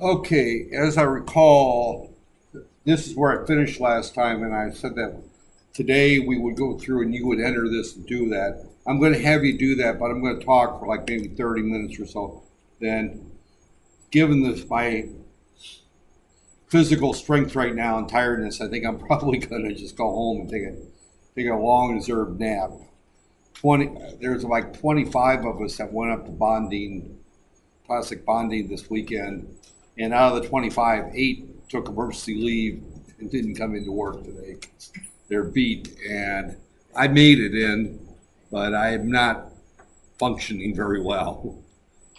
Okay, as I recall, this is where I finished last time, and I said that today we would go through and you would enter this and do that. I'm going to have you do that, but I'm going to talk for like maybe 30 minutes or so. Then, given my physical strength right now and tiredness, I think I'm probably going to just go home and take a long deserved nap. There's like 25 of us that went up to plastic bonding this weekend, and out of the 25, 8 took emergency leave and didn't come into work today. They're beat, and I made it in, but I am not functioning very well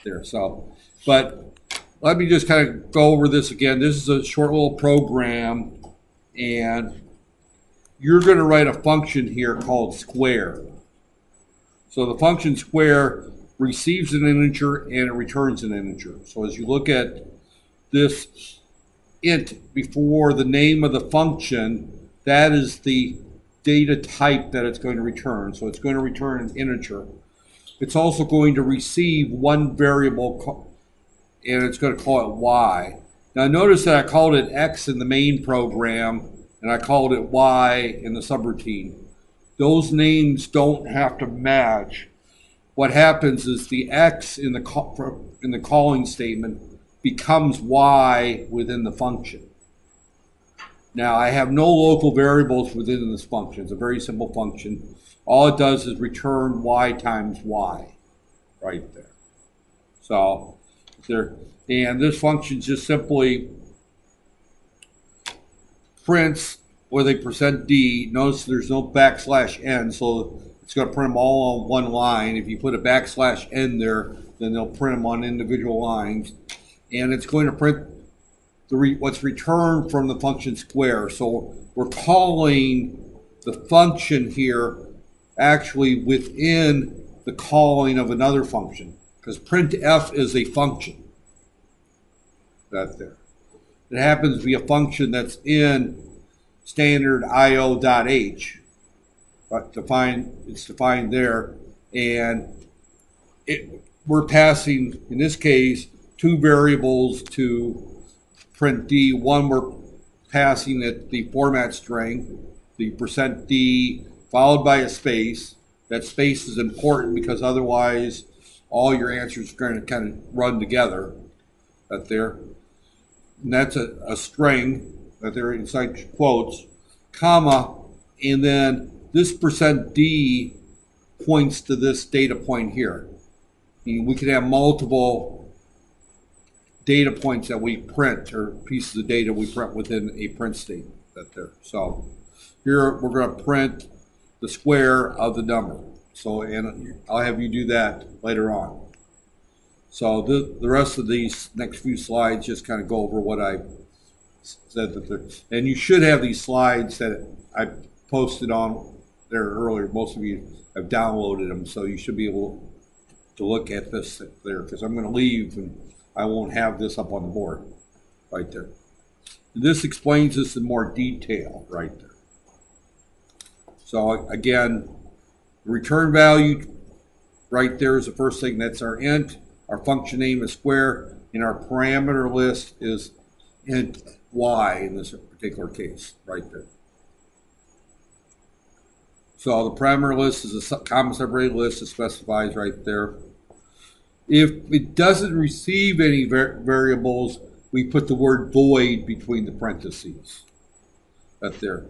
there. So, but let me just kind of go over this again. This is a short little program, and you're going to write a function here called square. So the function square receives an integer and it returns an integer. So as you look at this int before the name of the function, that is the data type that it's going to return. So it's going to return an integer. It's also going to receive one variable, and it's going to call it y. Now notice that I called it x in the main program, and I called it y in the subroutine. Those names don't have to match. What happens is the x in the calling statement becomes y within the function. Now I have no local variables within this function. It's a very simple function. All it does is return y times y right there. So and this function just simply prints with a %d. Notice there's no \n, so it's going to print them all on one line. If you put a \n there, then they'll print them on individual lines. And it's going to print what's returned from the function square. So we're calling the function here actually within the calling of another function, because printf is a function. That there. It happens to be a function that's in standard io.h, but it's defined there, and we're passing, in this case, 2 variables to print d. One, we're passing it the format string, the %d, followed by a space. That space is important because otherwise all your answers are going to kind of run together. That there. And that's a string that they're inside quotes, comma, and then this %d points to this data point here. And we can have multiple data points that we print, or pieces of data we print within a print statement. That there. So here we're going to print the square of the number. So, and I'll have you do that later on. So the rest of these next few slides just kind of go over what I said that there, and you should have these slides that I posted on there earlier. Most of you have downloaded them, so you should be able to look at this there, because I'm going to leave and I won't have this up on the board right there. This explains this in more detail right there. So again, the return value right there is the first thing. That's our int. Our function name is square, and our parameter list is int y in this particular case, right there. So the parameter list is a comma separated list. It specifies right there. If it doesn't receive any variables, we put the word void between the parentheses. Right there.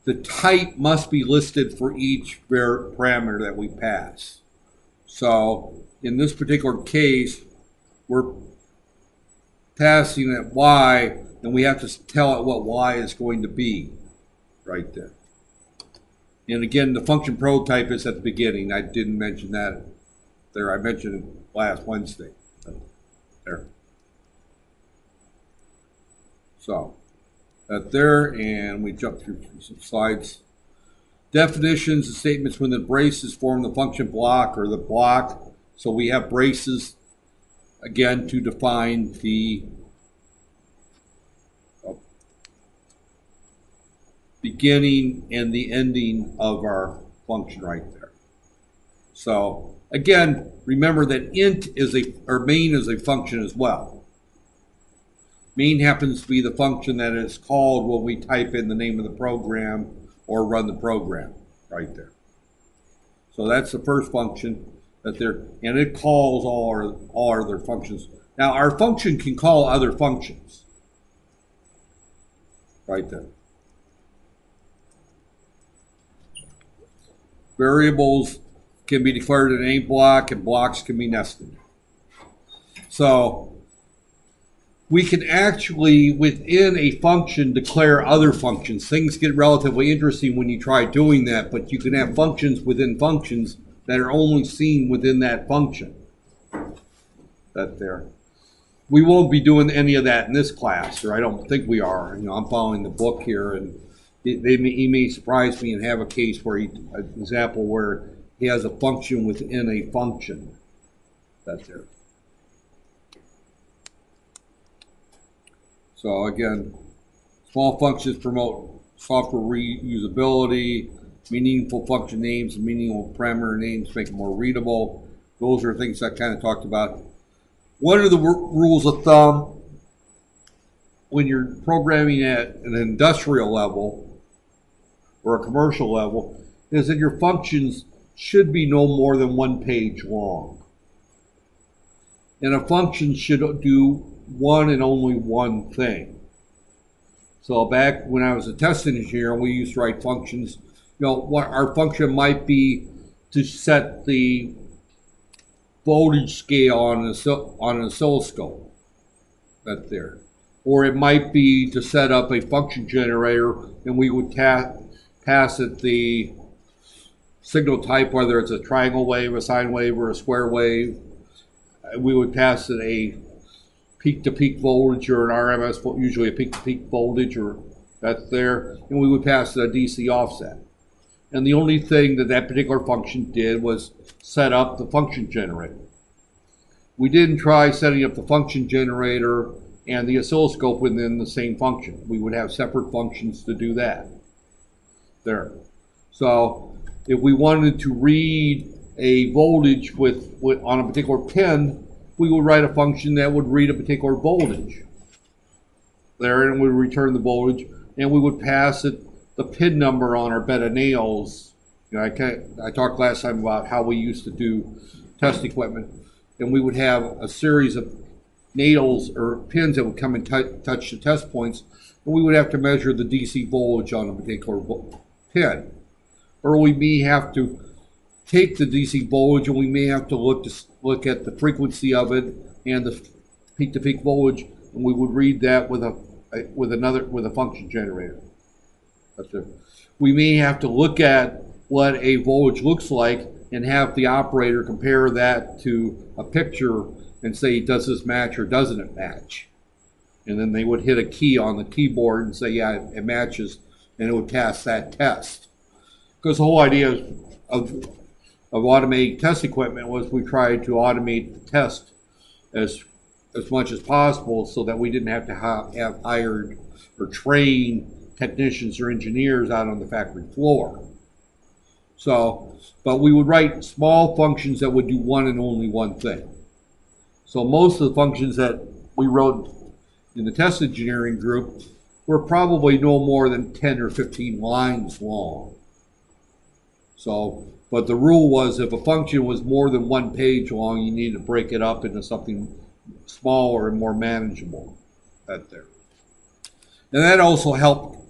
The type must be listed for each parameter that we pass. So in this particular case, we're passing it y, and we have to tell it what y is going to be right there. And again, the function prototype is at the beginning. I didn't mention that there. I mentioned it last Wednesday. There. So that there, and we jump through some slides. Definitions and statements when the braces form the function block or the block. So we have braces, again, to define the beginning and the ending of our function right there. So again, remember that int is or main is a function as well. Main happens to be the function that is called when we type in the name of the program or run the program right there. So that's the first function that there, and it calls all our other functions. Now our function can call other functions right there. Variables can be declared in a block, and blocks can be nested. So we can actually, within a function, declare other functions. Things get relatively interesting when you try doing that, but you can have functions within functions that are only seen within that function. That there. We won't be doing any of that in this class, or I don't think we are. I'm following the book here, and he may surprise me and have a case where an example where he has a function within a function. That's there. So again, small functions promote software reusability, meaningful function names and meaningful parameter names make it more readable. Those are things I kind of talked about. One of the rules of thumb when you're programming at an industrial level or a commercial level is that your functions should be no more than 1 page long. And a function should do one and only one thing. So back when I was a test engineer, we used to write functions. What our function might be to set the voltage scale on an oscilloscope. That's there. Or it might be to set up a function generator, and we would pass it the signal type, whether it's a triangle wave, a sine wave, or a square wave. We would pass it a peak-to-peak voltage or an RMS, usually a peak-to-peak voltage, or that's there, and we would pass it a DC offset. And the only thing that particular function did was set up the function generator. We didn't try setting up the function generator and the oscilloscope within the same function. We would have separate functions to do that. There. So if we wanted to read a voltage on a particular pin, we would write a function that would read a particular voltage there, and we would return the voltage, and we would pass it the pin number on our bed of nails. I talked last time about how we used to do test equipment, and we would have a series of nails or pins that would come and touch the test points, and we would have to measure the DC voltage on a particular pin. Or we may have to take the DC voltage, and we may have to look at the frequency of it and the peak-to-peak voltage, and we would read that with a function generator. That's it. We may have to look at what a voltage looks like and have the operator compare that to a picture and say, does this match or doesn't it match? And then they would hit a key on the keyboard and say, yeah, it matches, and it would pass that test. Because the whole idea of automating test equipment was we tried to automate the test as much as possible so that we didn't have to have hired or trained technicians or engineers out on the factory floor. So, but we would write small functions that would do one and only one thing. So most of the functions that we wrote in the test engineering group were probably no more than 10 or 15 lines long. So, but the rule was if a function was more than 1 page long, you needed to break it up into something smaller and more manageable. That there. And that also helped,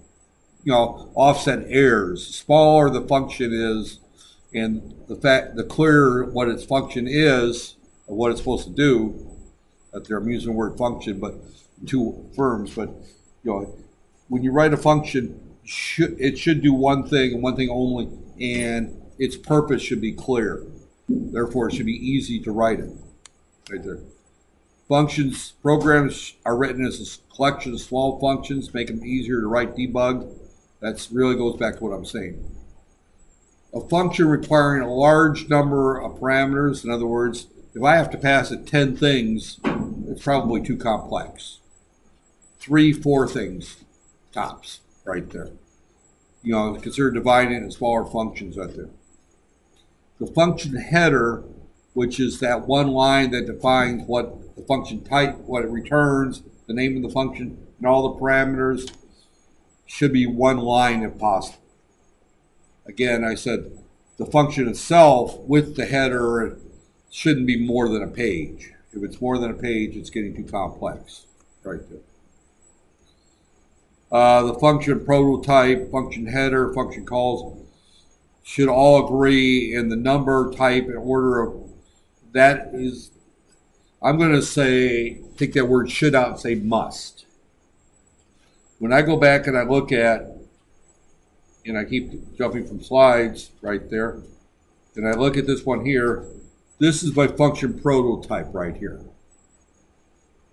offset errors. The smaller the function is, and the clearer what its function is, or what it's supposed to do. That there, I'm using the word function, but two firms. But when you write a function, it should do one thing and one thing only, and its purpose should be clear. Therefore, it should be easy to write it. Right there. Programs are written as a collection of small functions, make them easier to write, debug. That really goes back to what I'm saying. A function requiring a large number of parameters, in other words, if I have to pass it 10 things, it's probably too complex. 3, 4 things, tops, right there. Consider dividing it into smaller functions right there. The function header, which is that one line that defines what the function type, what it returns, the name of the function, and all the parameters should be one line if possible. Again, I said the function itself with the header shouldn't be more than a page. If it's more than a page, it's getting too complex. Right there. The function prototype, function header, function calls should all agree in the number, type, and order of that is, I'm going to say, take that word should out and say must. When I go back and I look at, and I keep jumping from slides right there, and I look at this one here, this is my function prototype right here.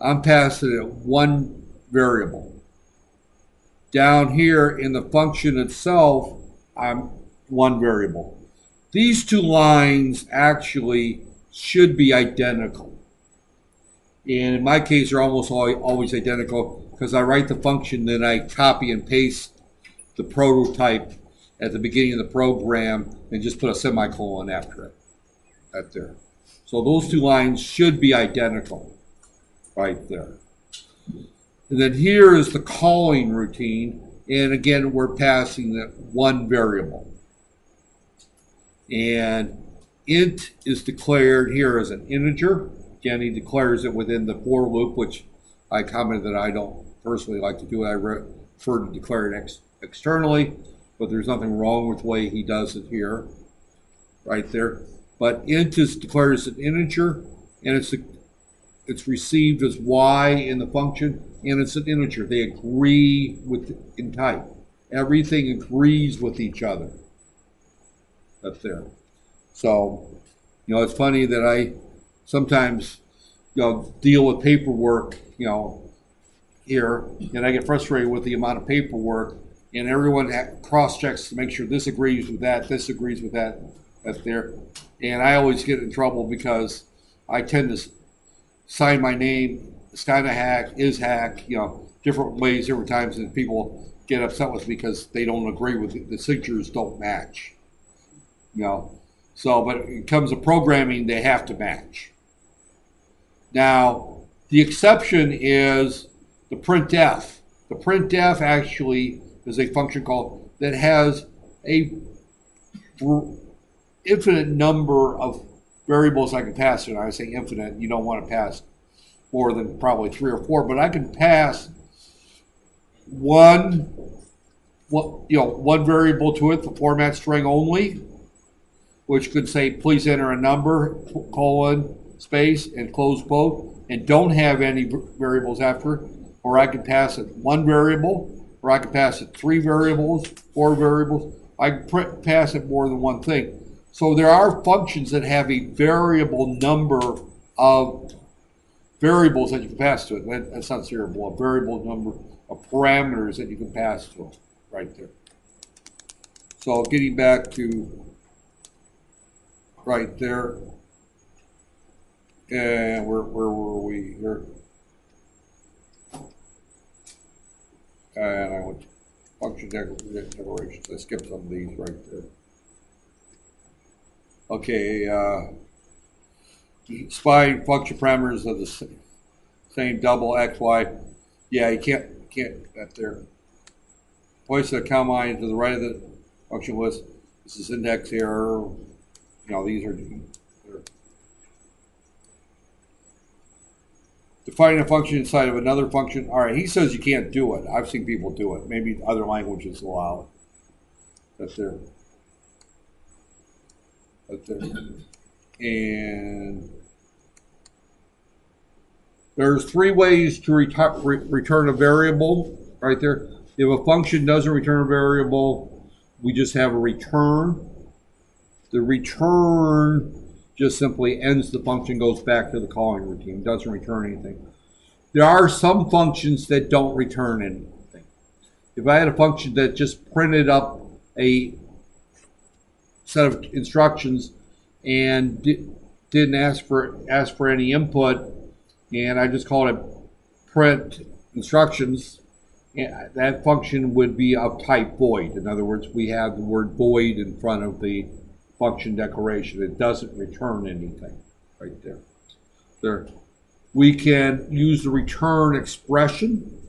I'm passing it one variable. Down here in the function itself, I'm one variable. These two lines actually should be identical. And in my case, they're almost always identical because I write the function, then I copy and paste the prototype at the beginning of the program and just put a semicolon after it. Right there. So those two lines should be identical right there. And then here is the calling routine. And again, we're passing that one variable. And int is declared here as an integer. Again, he declares it within the for loop, which I commented that I don't personally like to do. I prefer to declare it externally, but there's nothing wrong with the way he does it here, right there. But int is declared as an integer, and it's received as y in the function, and it's an integer. They agree in type. Everything agrees with each other. That's there. So, it's funny that I sometimes, deal with paperwork, here, and I get frustrated with the amount of paperwork, and everyone cross-checks to make sure this agrees with that, that's there. And I always get in trouble because I tend to sign my name, it's kind of hack, is hack, different ways, different times, and people get upset with me because they don't agree with it. The signatures don't match. So, but it comes to programming, they have to match. Now, the exception is the printf. The printf actually is a function call that has a infinite number of variables I can pass to. And I say infinite, you don't want to pass more than probably 3 or 4, but I can pass one variable to it, the format string only, which could say, please enter a number, colon, space, and close quote, and don't have any variables after it. Or I can pass it one variable, or I can pass it 3 variables, 4 variables. I can pass it more than one thing. So there are functions that have a variable number of variables that you can pass to it. That's not variable, a variable number of parameters that you can pass to it, right there. So getting back to right there, and where were we here? And I went to function declarations. I skipped some of these right there. Okay, spy function parameters of the same double x, y. Yeah, you can't that there. Place the count line to the right of the function list. This is index here. These are defining a function inside of another function. All right, he says you can't do it. I've seen people do it. Maybe other languages allow it. That's there. That's there. And there's 3 ways to return a variable right there. If a function doesn't return a variable, we just have a return. The return just simply ends the function, goes back to the calling routine, doesn't return anything. There are some functions that don't return anything. If I had a function that just printed up a set of instructions and didn't ask for any input, and I just called it print instructions, that function would be of type void. In other words, we have the word void in front of the function declaration. It doesn't return anything right there. We can use the return expression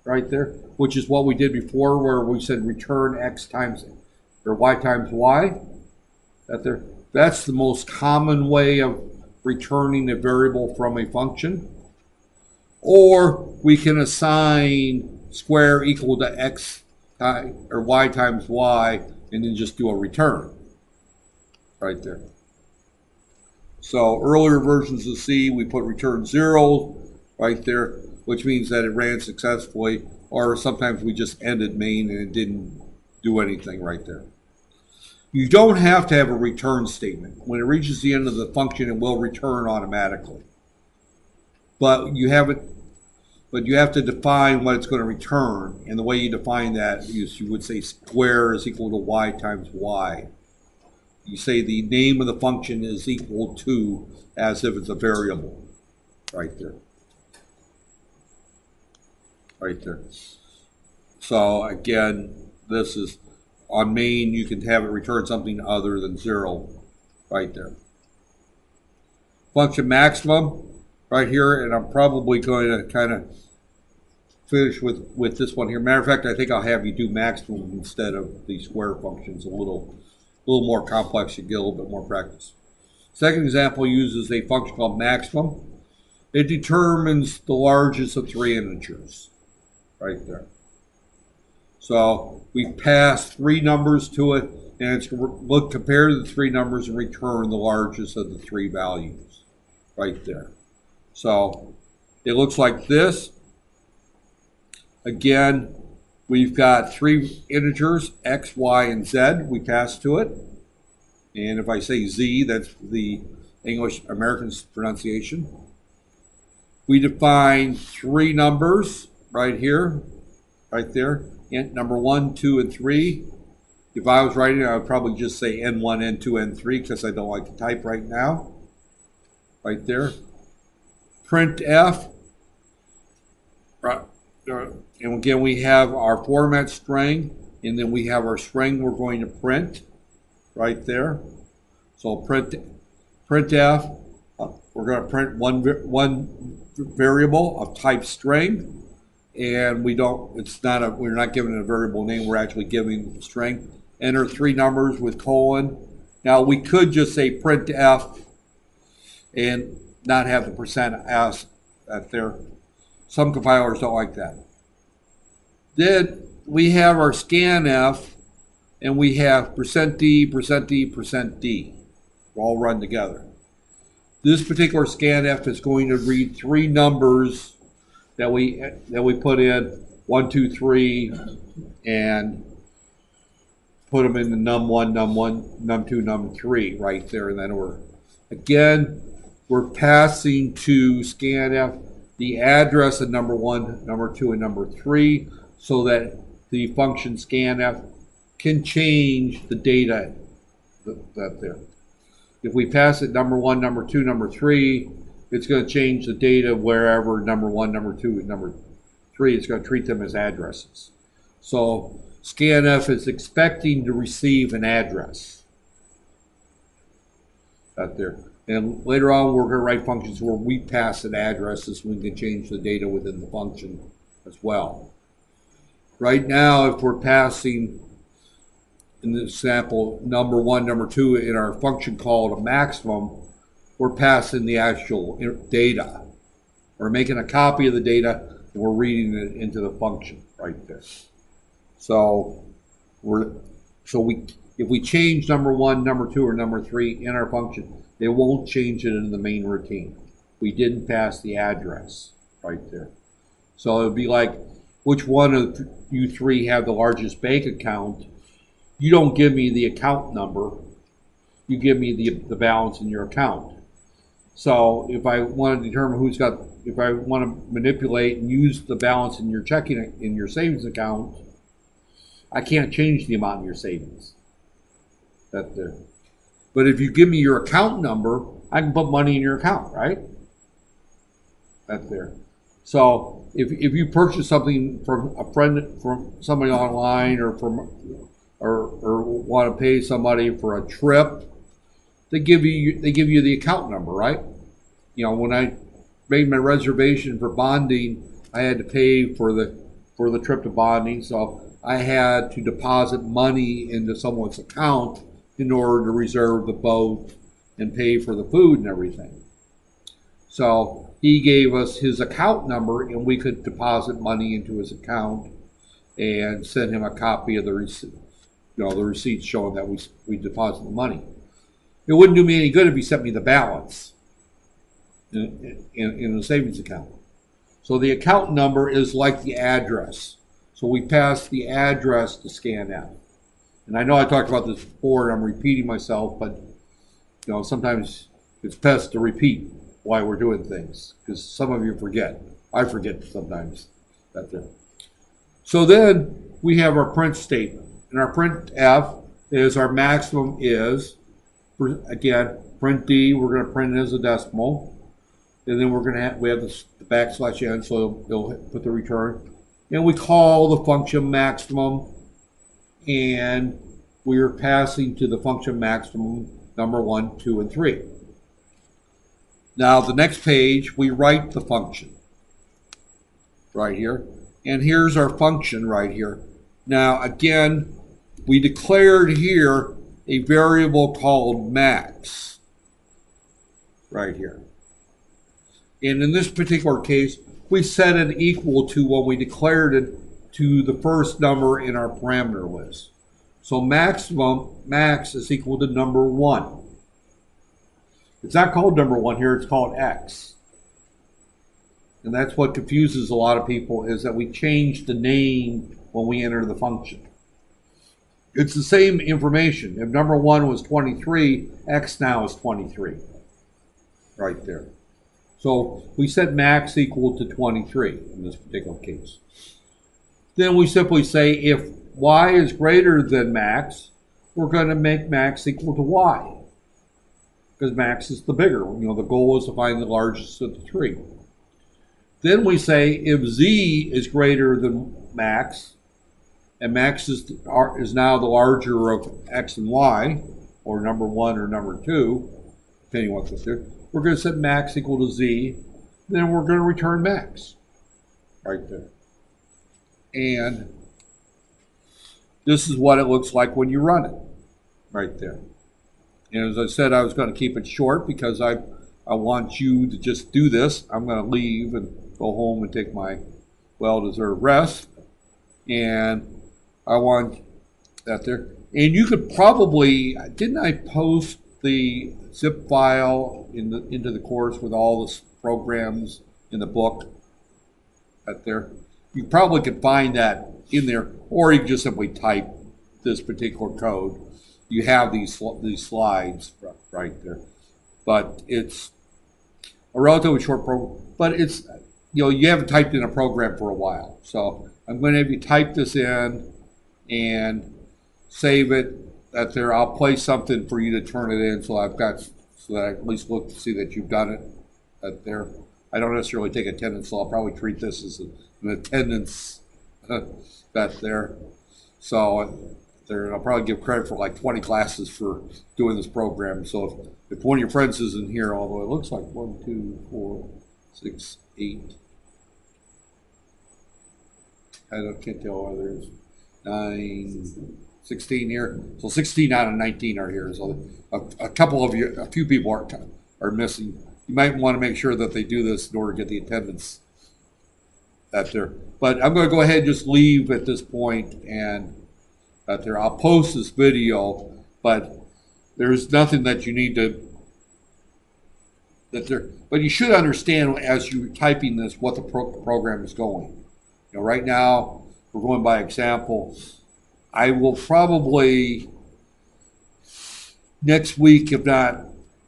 right there, which is what we did before, where we said return x times or y times y. That's the most common way of returning a variable from a function. Or we can assign square equal to x or y times y, and then just do a return right there. So earlier versions of C, we put return 0 right there, which means that it ran successfully, or sometimes we just ended main and it didn't do anything right there. You don't have to have a return statement. When it reaches the end of the function, it will return automatically. But you have to define what it's going to return, and the way you define that is you would say square is equal to y times y. You say the name of the function is equal to, as if it's a variable, right there. Right there. So again, this is on main, you can have it return something other than 0 right there. Function maximum right here, and I'm probably going to kind of finish with this one here. Matter of fact, I think I'll have you do maximum instead of the square functions. A little more complex. You get a little bit more practice. Second example uses a function called maximum. It determines the largest of 3 integers right there. So we pass 3 numbers to it, and it's going to compare the 3 numbers and return the largest of the 3 values right there. So it looks like this. Again, we've got 3 integers, x, y, and z. We pass to it. And if I say z, that's the English American pronunciation. We define 3 numbers right here, right there. Int number 1, 2, and 3. If I was writing it, I would probably just say n1, n2, n3 because I don't like to type right now. Right there. Printf. Right. And again, we have our format string, and then we have our string we're going to print right there. So printf, we're going to print one variable of type string. And we're not giving it a variable name, we're actually giving the string. Enter 3 numbers with colon. Now we could just say printf and not have the %s at there. Some compilers don't like that. Then we have our scanf, and we have %d, %d, %d. All run together. This particular scanf is going to read 3 numbers that we put in 1, 2, 3, and put them in the num1, num1, num2, num3 right there in that order. Again, we're passing to scanf the address of number 1, number 2, and number 3, so that the function scanf can change the data that there. If we pass it number 1, number 2, number 3, it's going to change the data wherever number 1, number 2, and number 3. It's going to treat them as addresses. So scanf is expecting to receive an address out there. And later on, we're going to write functions where we pass an address so we can change the data within the function as well. Right now, if we're passing, in this example, number 1, number 2 in our function called a maximum, we're passing the actual data. We're making a copy of the data, and we're reading it into the function right there. So if we change number 1, number 2, or number 3 in our function, they won't change it in the main routine. We didn't pass the address right there. So it would be like, which one of you 3 have the largest bank account? You don't give me the account number. You give me the balance in your account. So if I want to determine if I want to manipulate and use the balance in your in your savings account, I can't change the amount in your savings. That's there. But if you give me your account number, I can put money in your account, right? That's there. So if you purchase something from a friend, from somebody online, or want to pay somebody for a trip, they give you the account number, right? You know, when I made my reservation for bonding, I had to pay for the trip to bonding, so I had to deposit money into someone's account in order to reserve the boat and pay for the food and everything. So he gave us his account number, and we could deposit money into his account and send him a copy of the receipt, the receipt showing that we deposited the money. It wouldn't do me any good if he sent me the balance in the savings account. So the account number is like the address. So we pass the address to scanf. And I know I talked about this before, and I'm repeating myself, but sometimes it's best to repeat why we're doing things, because some of you forget. I forget sometimes. That's it. So then we have our print statement, and our printf is our maximum is, again, print D, we're going to print it as a decimal, and then we have the \n, so it'll put the return, and we call the function maximum, and we are passing to the function maximum number 1, 2, and 3. Now the next page, we write the function right here, and here's our function right here. Now again, we declared here a variable called max right here. And in this particular case, we set it equal to when we declared it to the first number in our parameter list. So max is equal to number 1. It's not called number 1 here, it's called x. And that's what confuses a lot of people, is that we change the name when we enter the function. It's the same information. If number 1 was 23, x now is 23. Right there. So we set max equal to 23 in this particular case. Then we simply say if y is greater than max, we're going to make max equal to y, because max is the bigger. The goal is to find the largest of the 3. Then we say if z is greater than max, and max is now the larger of x and y, or number 1 or number 2, depending on what this is, we're going to set max equal to z, then we're going to return max right there. And this is what it looks like when you run it right there. And as I said, I was going to keep it short because I want you to just do this. I'm going to leave and go home and take my well-deserved rest. And I want that there. And you could probably, didn't I post the zip file into the course with all the programs in the book right there? You probably could find that in there, or you can just simply type this particular code. You have these slides right there, but it's a relatively short program. But it's, you haven't typed in a program for a while, so I'm going to have you type this in and save it. That there, I'll play something for you to turn it in, so that I at least look to see that you've done it. That there, I don't necessarily take attendance, so I'll probably treat this as an attendance. That there, so there, I'll probably give credit for like 20 classes for doing this program. So if one of your friends isn't here, although it looks like 1, 2, 4, 6, 8. I can't tell whether there's 9, 16 here. So 16 out of 19 are here. So a couple of you, a few people are missing. You might want to make sure that they do this in order to get the attendance that there. But I'm going to go ahead and just leave at this point, and that there. I'll post this video, but there's nothing that you need to but you should understand as you're typing this what the program is going. Right now we're going by example. I will probably next week, if not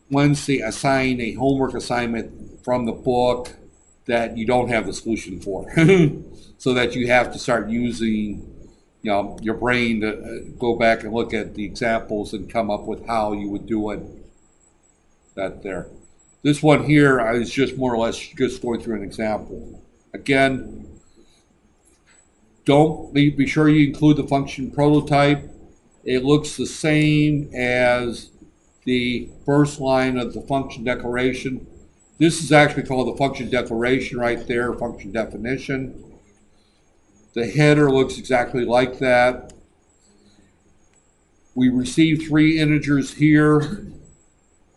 Wednesday, assign a homework assignment from the book that you don't have the solution for, so that you have to start using your brain to go back and look at the examples and come up with how you would do it. That there. This one here, I was just more or less just going through an example. Again, be sure you include the function prototype. It looks the same as the first line of the function declaration. This is actually called the function declaration right there, function definition. The header looks exactly like that. We receive 3 integers here.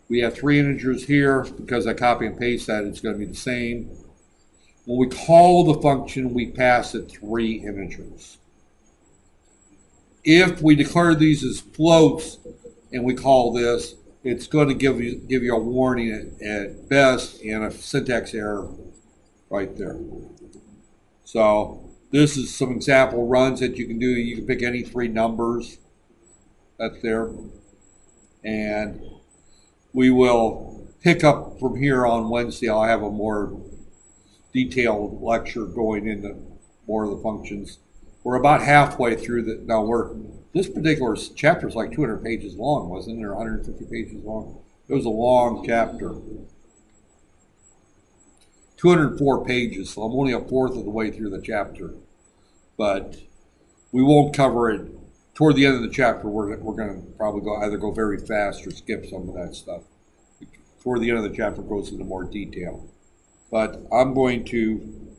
We have 3 integers here. Because I copy and paste that, it's going to be the same. When we call the function, we pass it 3 integers. If we declare these as floats and we call this, it's going to give you a warning at best and a syntax error right there. So this is some example runs that you can do. You can pick any 3 numbers. That's there. And we will pick up from here on Wednesday. I'll have a more detailed lecture going into more of the functions. We're about halfway through the, now this particular chapter is like 200 pages long, wasn't it? Or 150 pages long. It was a long chapter. 204 pages, so I'm only a fourth of the way through the chapter. But we won't cover it. Toward the end of the chapter, we're going to probably either go very fast or skip some of that stuff. Toward the end of the chapter, it goes into more detail. But I'm going to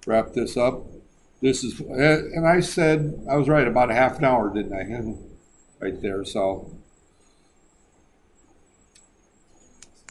wrap this up. This is, and I said, I was right, about a half an hour, didn't I? Right there, so